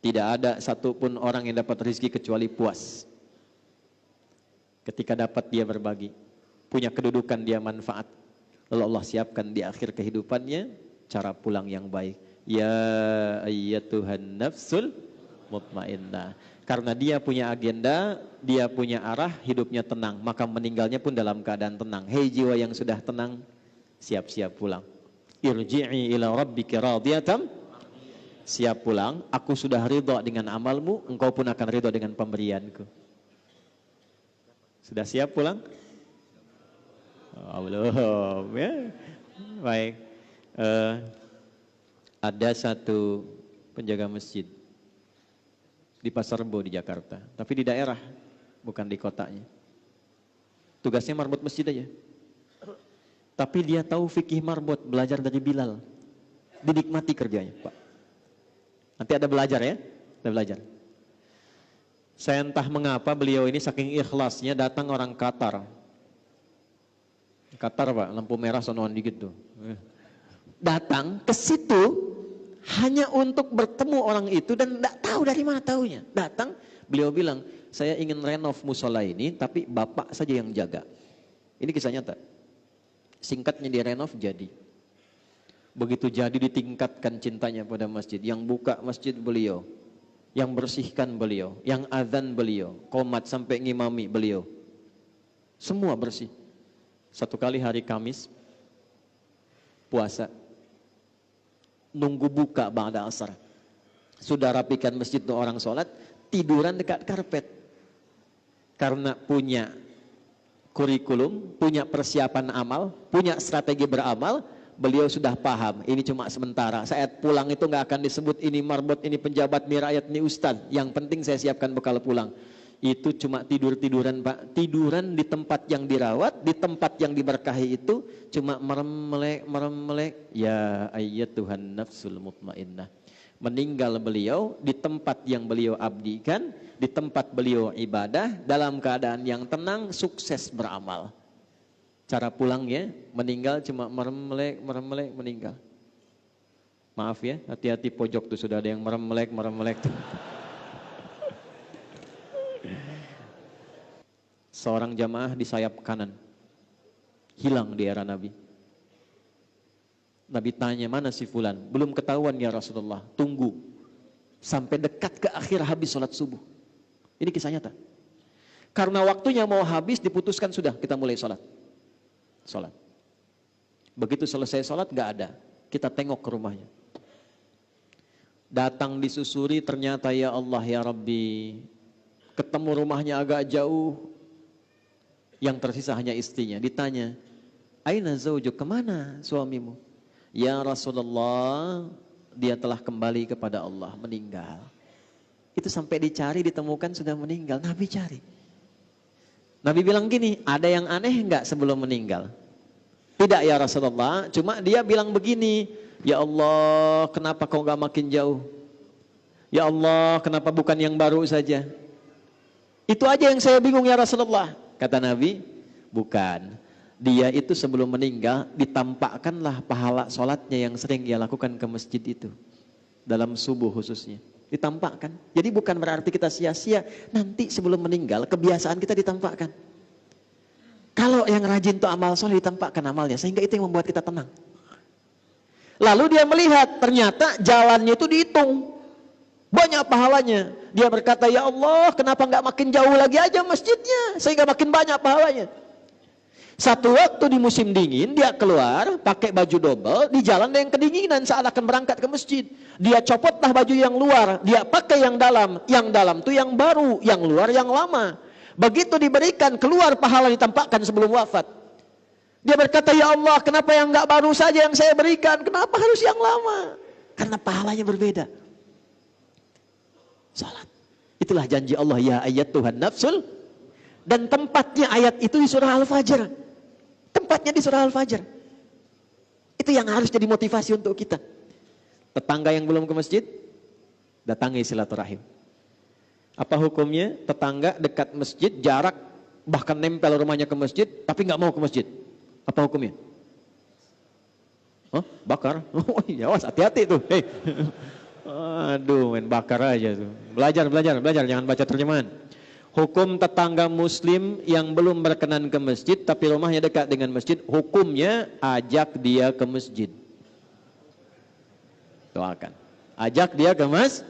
Tidak ada satupun orang yang dapat rezeki kecuali puas. Ketika dapat dia berbagi, punya kedudukan dia manfaat. Lalu Allah siapkan di akhir kehidupannya cara pulang yang baik. Ya ayyatuhan nafsul mutmainnah. Karena dia punya agenda, dia punya arah, hidupnya tenang, maka meninggalnya pun dalam keadaan tenang. Hei jiwa yang sudah tenang, siap-siap pulang. Irji'i ila rabbika radiyatan, siap pulang, aku sudah ridha dengan amalmu, engkau pun akan ridha dengan pemberianku. Sudah siap pulang? Oh, belum ya. Baik. Ada satu penjaga masjid di Pasar Rebo di Jakarta, tapi di daerah, bukan di kotanya. Tugasnya marbot masjid aja. Tapi dia tahu fikih marbot, belajar dari Bilal. Dinikmati kerjanya, Pak. Nanti ada belajar ya, ada belajar. Saya entah mengapa beliau ini saking ikhlasnya datang orang Qatar. Qatar Pak, lampu merah sonoan dikit tuh. Datang ke situ hanya untuk bertemu orang itu dan tidak tahu dari mana taunya. Datang, beliau bilang, saya ingin renov musola ini, tapi bapak saja yang jaga. Ini kisah nyata. Singkatnya direnov jadi. Begitu jadi ditingkatkan cintanya pada masjid. Yang buka masjid beliau, yang bersihkan beliau, yang azan beliau, qomat sampai ngimami beliau. Semua bersih. Satu kali hari Kamis, puasa, nunggu buka ba'da asar. Sudah rapikan masjid untuk orang sholat, tiduran dekat karpet. Karena punya kurikulum, punya persiapan amal, punya strategi beramal, beliau sudah paham, ini cuma sementara. Saat pulang itu nggak akan disebut ini marbot, ini penjabat, ini rakyat, ini ustaz. Yang penting saya siapkan bekal pulang. Itu cuma tidur-tiduran Pak. Tiduran di tempat yang dirawat, di tempat yang diberkahi itu cuma merem-melek. Ya ayyatuhan nafsul mutmainnah. Meninggal beliau di tempat yang beliau abdikan, di tempat beliau ibadah, dalam keadaan yang tenang, sukses beramal. Cara pulangnya, meninggal cuma merem-melek, meninggal. Maaf ya, hati-hati pojok tuh sudah ada yang merem-melek tuh. Seorang jamaah di sayap kanan, hilang di era Nabi. Nabi tanya, mana si fulan? Belum ketahuan ya Rasulullah, tunggu sampai dekat ke akhir habis sholat subuh. Ini kisah nyata. Karena waktunya mau habis, diputuskan sudah kita mulai sholat. Begitu selesai sholat gak ada, kita tengok ke rumahnya. Datang disusuri, ternyata ya Allah ya Rabbi, ketemu rumahnya agak jauh, yang tersisa hanya istrinya. Ditanya, aina zaujuk, kemana suamimu? Ya Rasulullah, dia telah kembali kepada Allah, meninggal. Itu sampai dicari, ditemukan sudah meninggal. Nabi cari. Nabi bilang gini, ada yang aneh enggak sebelum meninggal? Tidak ya Rasulullah, cuma dia bilang begini, ya Allah, kenapa kau enggak makin jauh? Ya Allah, kenapa bukan yang baru saja? Itu aja yang saya bingung ya Rasulullah. Kata Nabi, bukan. Dia itu sebelum meninggal ditampakkanlah pahala sholatnya yang sering dia lakukan ke masjid itu. Dalam subuh khususnya. Ditampakkan. Jadi bukan berarti kita sia-sia. Nanti sebelum meninggal kebiasaan kita ditampakkan. Kalau yang rajin tuh amal soleh ditampakkan amalnya. Sehingga itu yang membuat kita tenang. Lalu dia melihat ternyata jalannya itu dihitung. Banyak pahalanya. Dia berkata, ya Allah, kenapa nggak makin jauh lagi aja masjidnya sehingga makin banyak pahalanya. Satu waktu di musim dingin dia keluar pakai baju double, di jalan ada yang kedinginan saat akan berangkat ke masjid. Dia copotlah baju yang luar, dia pakai yang dalam tuh yang baru, yang luar yang lama. Begitu diberikan keluar pahala ditampakkan sebelum wafat. Dia berkata, ya Allah, kenapa yang nggak baru saja yang saya berikan, kenapa harus yang lama? Karena pahalanya berbeda. Salat. Itulah janji Allah, ya ayyatuhan nafsul. Dan tempatnya ayat itu di surah Al-Fajr. Tempatnya di surah Al-Fajr. Itu yang harus jadi motivasi untuk kita. Tetangga yang belum ke masjid, datangi silaturahim. Apa hukumnya? Tetangga dekat masjid, jarak, bahkan nempel rumahnya ke masjid, tapi nggak mau ke masjid. Apa hukumnya? Hah? Bakar? Oh iya, hati-hati tuh. Hey. Aduh, main bakar aja tuh. Belajar, jangan baca terjemahan. Hukum tetangga muslim yang belum berkenan ke masjid tapi rumahnya dekat dengan masjid, hukumnya ajak dia ke masjid. Doakan. Ajak dia ke masjid.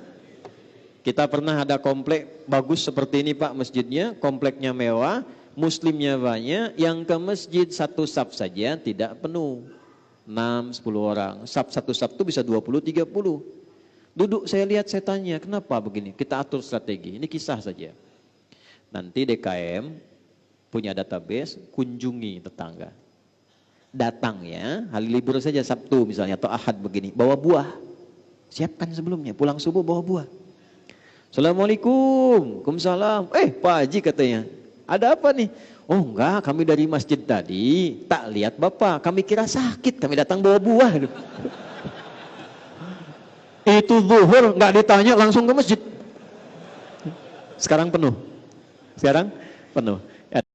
Kita pernah ada komplek bagus seperti ini Pak masjidnya, kompleknya mewah, muslimnya banyak, yang ke masjid satu saf saja tidak penuh. 6-10 orang, satu saf itu bisa 20-30. Duduk saya lihat, saya tanya, kenapa begini? Kita atur strategi, ini kisah saja. Nanti DKM punya database, kunjungi tetangga. Datang ya, hari libur saja Sabtu misalnya, atau Ahad begini, bawa buah. Siapkan sebelumnya, pulang subuh bawa buah. Assalamualaikum, Waalaikumsalam. Pak Haji katanya, ada apa nih? Oh enggak, kami dari masjid tadi, tak lihat Bapak, kami kira sakit, kami datang bawa buah. Itu zuhur, enggak ditanya langsung ke masjid. Sekarang penuh.